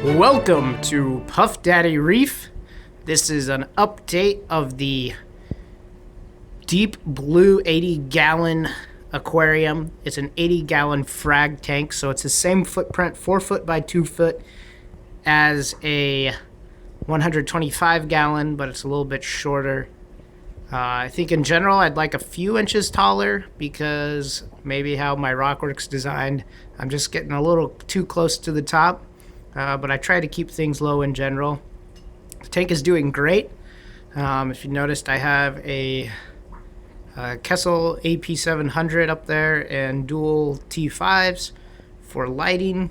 Welcome to Puff Daddy Reef. This is an update of the deep blue 80-gallon aquarium. It's an 80-gallon frag tank, so it's the same footprint, 4 foot by 2 foot, as a 125-gallon, but it's a little bit shorter. I think in general I'd like a few inches taller because maybe how my rockwork's designed, I'm just getting a little too close to the top. But I try to keep things low in general. The tank is doing great. If you noticed, I have a Kessil AP700 up there and dual T5s for lighting.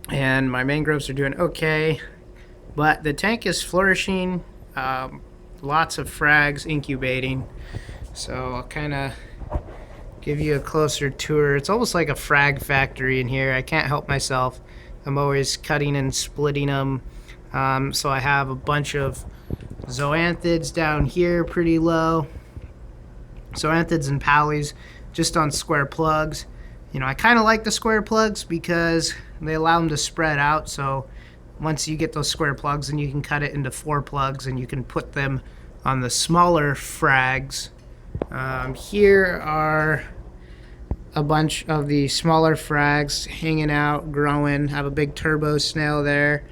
And my mangroves are doing okay. But the tank is flourishing. Lots of frags incubating. So I'll kind of give you a closer tour. It's almost like a frag factory in here. I can't help myself. I'm always cutting and splitting them. So I have a bunch of zoanthids down here pretty low. Zoanthids and Polyps just on square plugs. You know, I kind of like the square plugs because they allow them to spread out. So once you get those square plugs, then you can cut it into 4 plugs and you can put them on the smaller frags. Here are a bunch of the smaller frags hanging out, growing. Have a big turbo snail there,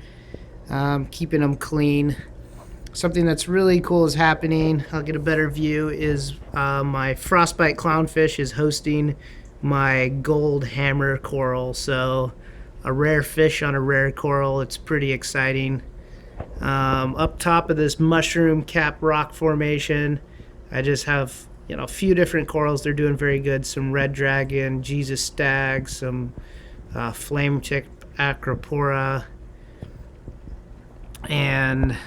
keeping them clean. Something that's really cool is happening. I'll get a better view is my Frostbite Clownfish is hosting my gold hammer coral. So a rare fish on a rare coral. It's pretty exciting. Up top of this mushroom cap rock formation, I just have a few different corals. They're doing very good. Some red dragon, Jesus stag, some flame tip acropora, and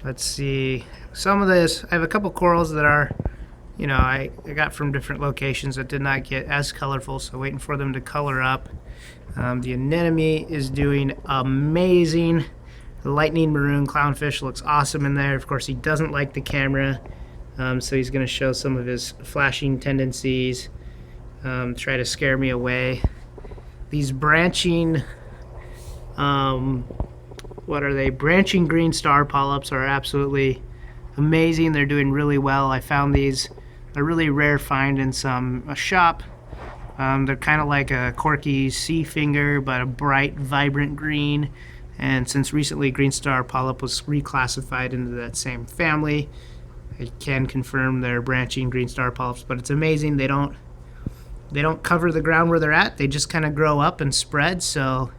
let's see, some of this, I have a couple corals that are, I got from different locations that did not get as colorful, so waiting for them to color up. The anemone is doing amazing. The lightning maroon clownfish looks awesome in there. Of course, he doesn't like the camera. So he's going to show some of his flashing tendencies, try to scare me away. These branching, what are they? Branching green star polyps are absolutely amazing. They're doing really well. I found these a really rare find in a shop. They're kind of like a corky sea finger, but a bright, vibrant green. And since recently green star polyp was reclassified into that same family, I can confirm they're branching green star polyps, but it's amazing. They don't cover the ground where they're at. They just kind of grow up and spread. So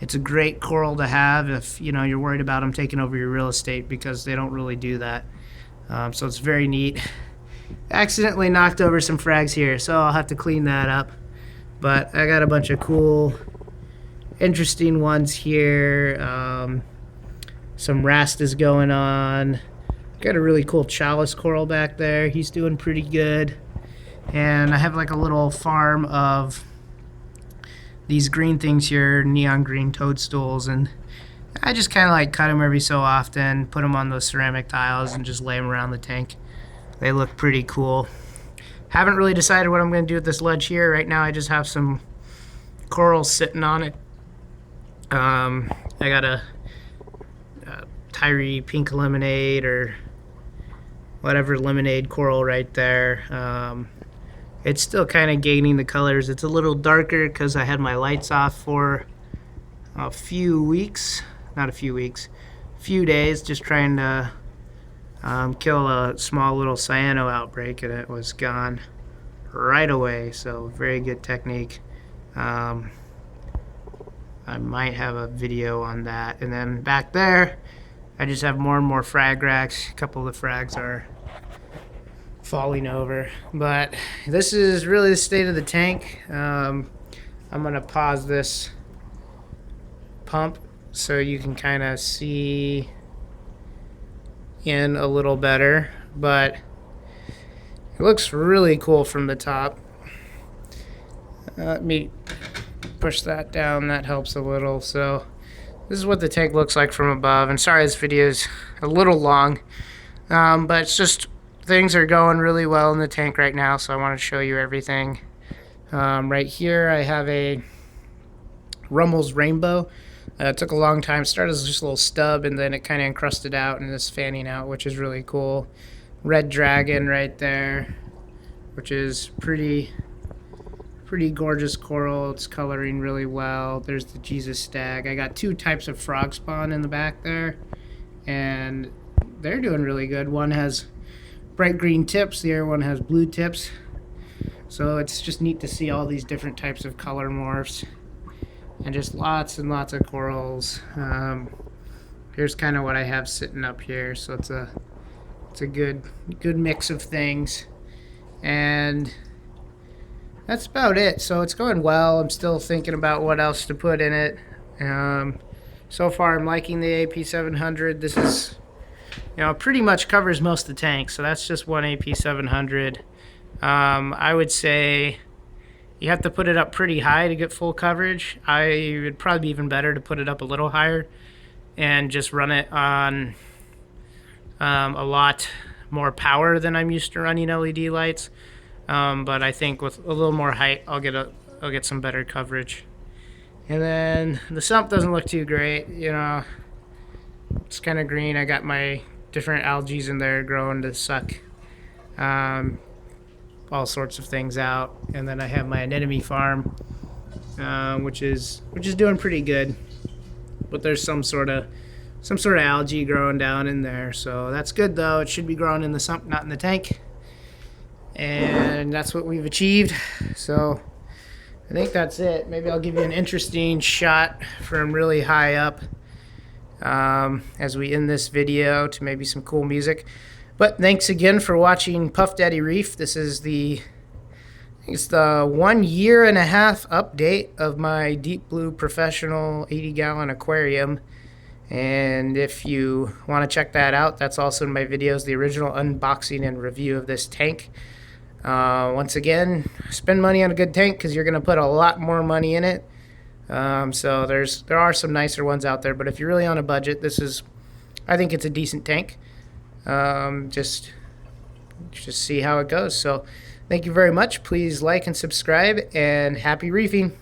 it's a great coral to have if you're worried about them taking over your real estate, because they don't really do that. So it's very neat. Accidentally knocked over some frags here, so I'll have to clean that up. But I got a bunch of cool, interesting ones here. Some rastas going on. Got a really cool chalice coral back there. He's doing pretty good. And I have like a little farm of these green things here, neon green toadstools, and I just kind of like cut them every so often, put them on those ceramic tiles and just lay them around the tank. They look pretty cool. Haven't really decided what I'm going to do with this ledge here. Right now I just have some corals sitting on it. I got a Tyree pink lemonade or whatever lemonade coral right there. It's still kind of gaining the colors. It's a little darker because I had my lights off for a few weeks, not a few weeks, few days, just trying to kill a small little cyano outbreak, and it was gone right away. So very good technique. I might have a video on that. And then back there I just have more and more frag racks. A couple of the frags are falling over, but this is really the state of the tank. I'm gonna pause this pump so you can kind of see in a little better, but it looks really cool from the top. Let me push that down, that helps a little. So this is what the tank looks like from above, and sorry this video is a little long, but it's just things are going really well in the tank right now, so I want to show you everything. Right here I have a Rummel's Rainbow. It took a long time. It started as just a little stub, and then it kind of encrusted out and is fanning out, which is really cool. Red Dragon right there, which is pretty gorgeous coral. It's coloring really well. There's the Jesus Stag. I got 2 types of frog spawn in the back there, and they're doing really good. One has bright green tips, the other one has blue tips. So it's just neat to see all these different types of color morphs, and just lots and lots of corals. Here's kind of what I have sitting up here. So it's a good mix of things, and that's about it. So it's going well. I'm still thinking about what else to put in it. So far I'm liking the AP700. This is, pretty much covers most of the tank. So that's just one AP700. I would say you have to put it up pretty high to get full coverage. I would probably be even better to put it up a little higher and just run it on a lot more power than I'm used to running LED lights. But I think with a little more height, I'll get some better coverage. And then the sump doesn't look too great. It's kind of green. I got my different algae in there growing to suck all sorts of things out. And then I have my anemone farm, which is doing pretty good. But there's some sort of algae growing down in there. So that's good though. It should be growing in the sump, not in the tank. And that's what we've achieved. So I think that's it. Maybe I'll give you an interesting shot from really high up as we end this video to maybe some cool music. But thanks again for watching Puff Daddy Reef. This is the 1.5 year update of my Deep Blue Professional 80-gallon aquarium. And if you want to check that out, that's also in my videos, the original unboxing and review of this tank. Once again, spend money on a good tank because you're going to put a lot more money in it. So there are some nicer ones out there, but if you're really on a budget, I think it's a decent tank. Just see how it goes. So thank you very much. Please like and subscribe, and happy reefing.